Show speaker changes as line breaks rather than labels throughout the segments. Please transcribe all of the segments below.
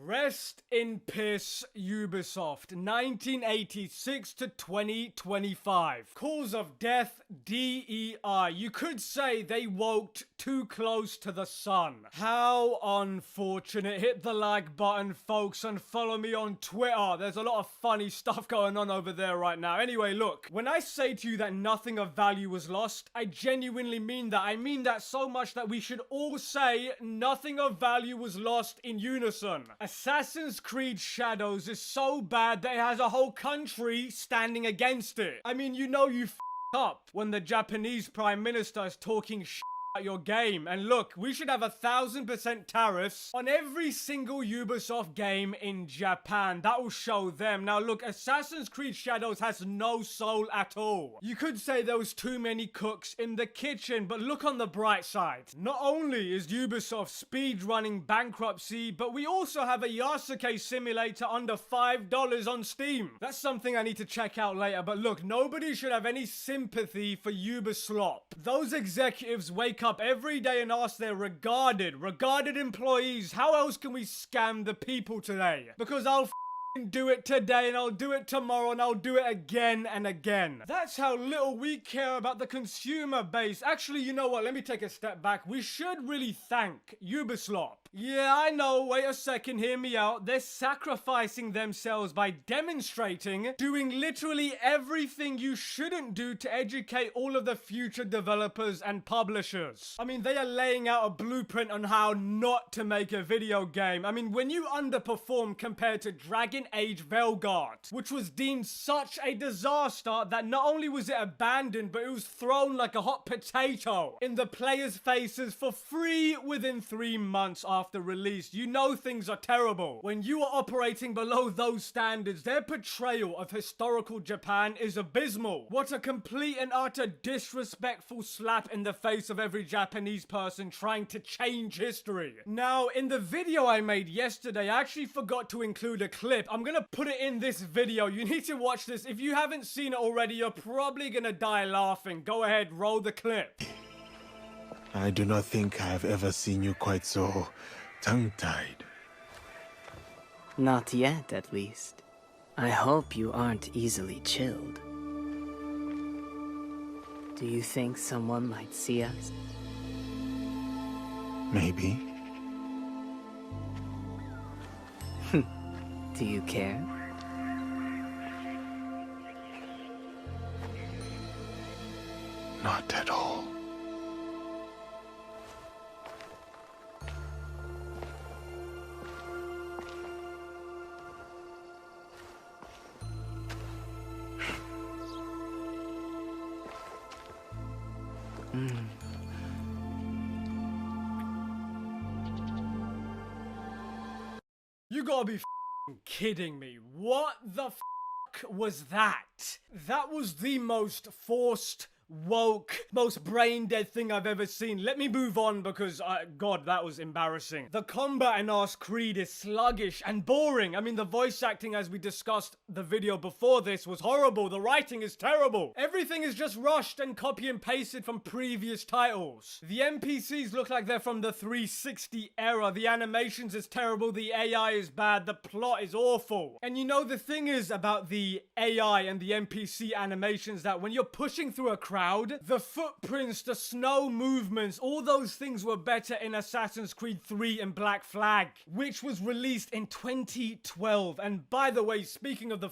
Rest in piss, Ubisoft. 1986 to 2025. Cause of death, DEI. You could say they woke too close to the sun. How unfortunate. Hit the like button, folks, and follow me on Twitter. There's a lot of funny stuff going on over there right now. Anyway, look, when I say to you that nothing of value was lost, I genuinely mean that. I mean that so much that we should all say nothing of value was lost in unison. Assassin's Creed Shadows is so bad that it has a whole country standing against it. I mean, you know you f***ed up when the Japanese Prime Minister is talking shit your game. And look, we should have 1,000% tariffs on every single Ubisoft game in Japan. That will show them. Now look, Assassin's Creed Shadows has no soul at all. You could say there was too many cooks in the kitchen, but look on the bright side. Not only is Ubisoft speedrunning bankruptcy, but we also have a Yasuke simulator under $5 on Steam. That's something I need to check out later, but look, nobody should have any sympathy for Ubisoft. Those executives wake up every day and ask their regarded employees, how else can we scam the people today? Because I'll do it today and I'll do it tomorrow and I'll do it again and again. That's how little we care about the consumer base. Actually, you know what? Let me take a step back. We should really thank Ubisoft. Yeah, I know. Wait a second. Hear me out. They're sacrificing themselves by demonstrating, doing literally everything you shouldn't do to educate all of the future developers and publishers. I mean, they are laying out a blueprint on how not to make a video game. I mean, when you underperform compared to Dragon Age Veilguard, which was deemed such a disaster that not only was it abandoned, but it was thrown like a hot potato in the players' faces for free within 3 months after release. You know things are terrible. When you are operating below those standards, their portrayal of historical Japan is abysmal. What a complete and utter disrespectful slap in the face of every Japanese person trying to change history. Now, in the video I made yesterday, I actually forgot to include a clip. I'm gonna put it in this video. You need to watch this. If you haven't seen it already, you're probably gonna die laughing. Go ahead, roll the clip.
I do not think I have ever seen you quite so tongue-tied.
Not yet, at least. I hope you aren't easily chilled. Do you think someone might see us?
Maybe.
Do you care?
Not at all.
You gotta be f***ing kidding me. What the f*** was that? That was the most forced, woke, most brain dead thing I've ever seen. Let me move on because, God, that was embarrassing. The combat in Arse Creed is sluggish and boring. I mean, the voice acting, as we discussed the video before this, was horrible. The writing is terrible. Everything is just rushed and copy and pasted from previous titles. The NPCs look like they're from the 360 era. The animations is terrible. The AI is bad. The plot is awful. And you know, the thing is about the AI and the NPC animations that when you're pushing through a crowd, the footprints, the snow movements, all those things were better in Assassin's Creed 3 and Black Flag, which was released in 2012. And by the way, speaking of the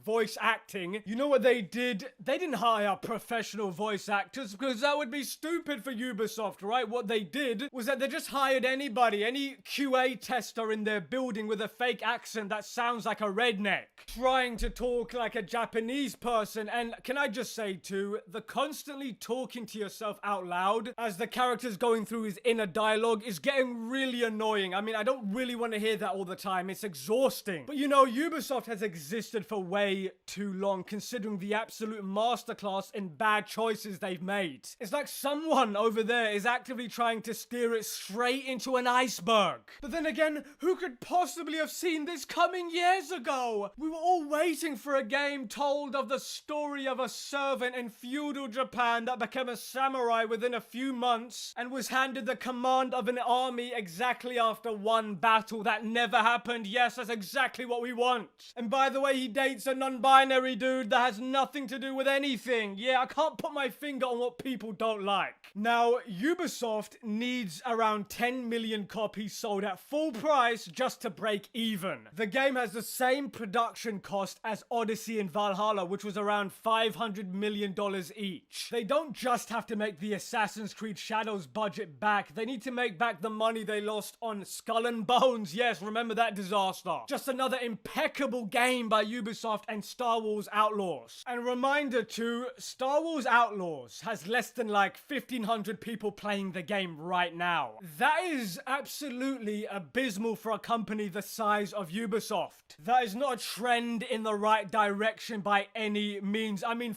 voice acting, you know what they did? They didn't hire professional voice actors because that would be stupid for Ubisoft, right? What they did was that they just hired anybody, any QA tester in their building with a fake accent that sounds like a redneck, trying to talk like a Japanese person. And can I just say too, the constantly talking to yourself out loud as the character's going through his inner dialogue is getting really annoying. I mean, I don't really want to hear that all the time. It's exhausting. But you know, Ubisoft has existed for way too long considering the absolute masterclass in bad choices they've made. It's like someone over there is actively trying to steer it straight into an iceberg. But then again, who could possibly have seen this coming years ago? We were all waiting for a game told of the story of a servant in feudal Japan that became a samurai within a few months and was handed the command of an army exactly after one battle that never happened. Yes, that's exactly what we want. And by the way, he dates a non-binary dude that has nothing to do with anything. Yeah, I can't put my finger on what people don't like. Now, Ubisoft needs around 10 million copies sold at full price just to break even. The game has the same production cost as Odyssey and Valhalla, which was around $500 million each. They don't just have to make the Assassin's Creed Shadows budget back, they need to make back the money they lost on Skull and Bones. Yes, remember that disaster. Just another impeccable game by Ubisoft and Star Wars Outlaws. And reminder too, Star Wars Outlaws has less than like 1,500 people playing the game right now. That is absolutely abysmal for a company the size of Ubisoft. That is not a trend in the right direction by any means. I mean,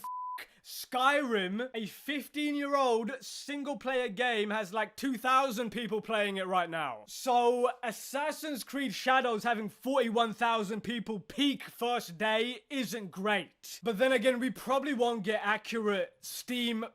Skyrim, a 15-year-old single-player game, has like 2,000 people playing it right now. So, Assassin's Creed Shadows having 41,000 people peak first day isn't great. But then again, we probably won't get accurate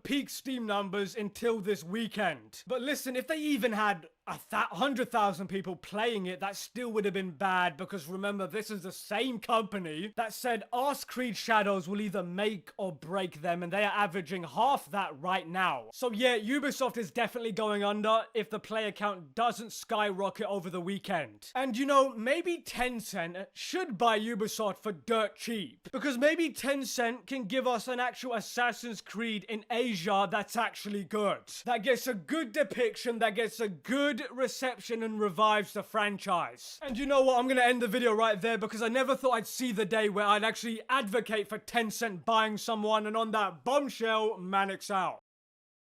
peak Steam numbers until this weekend. But listen, if they even had 100,000 people playing it, that still would have been bad, because remember, this is the same company that said Ask Creed Shadows will either make or break them, and they are averaging half that right now. So yeah, Ubisoft is definitely going under if the player count doesn't skyrocket over the weekend. And you know, maybe Tencent should buy Ubisoft for dirt cheap, because maybe Tencent can give us an actual Assassin's Creed in Asia that's actually good, that gets a good depiction, that gets a good reception and revives the franchise. And you know what, I'm gonna end the video right there, because I never thought I'd see the day where I'd actually advocate for Tencent buying someone. And on that bombshell, Manix out.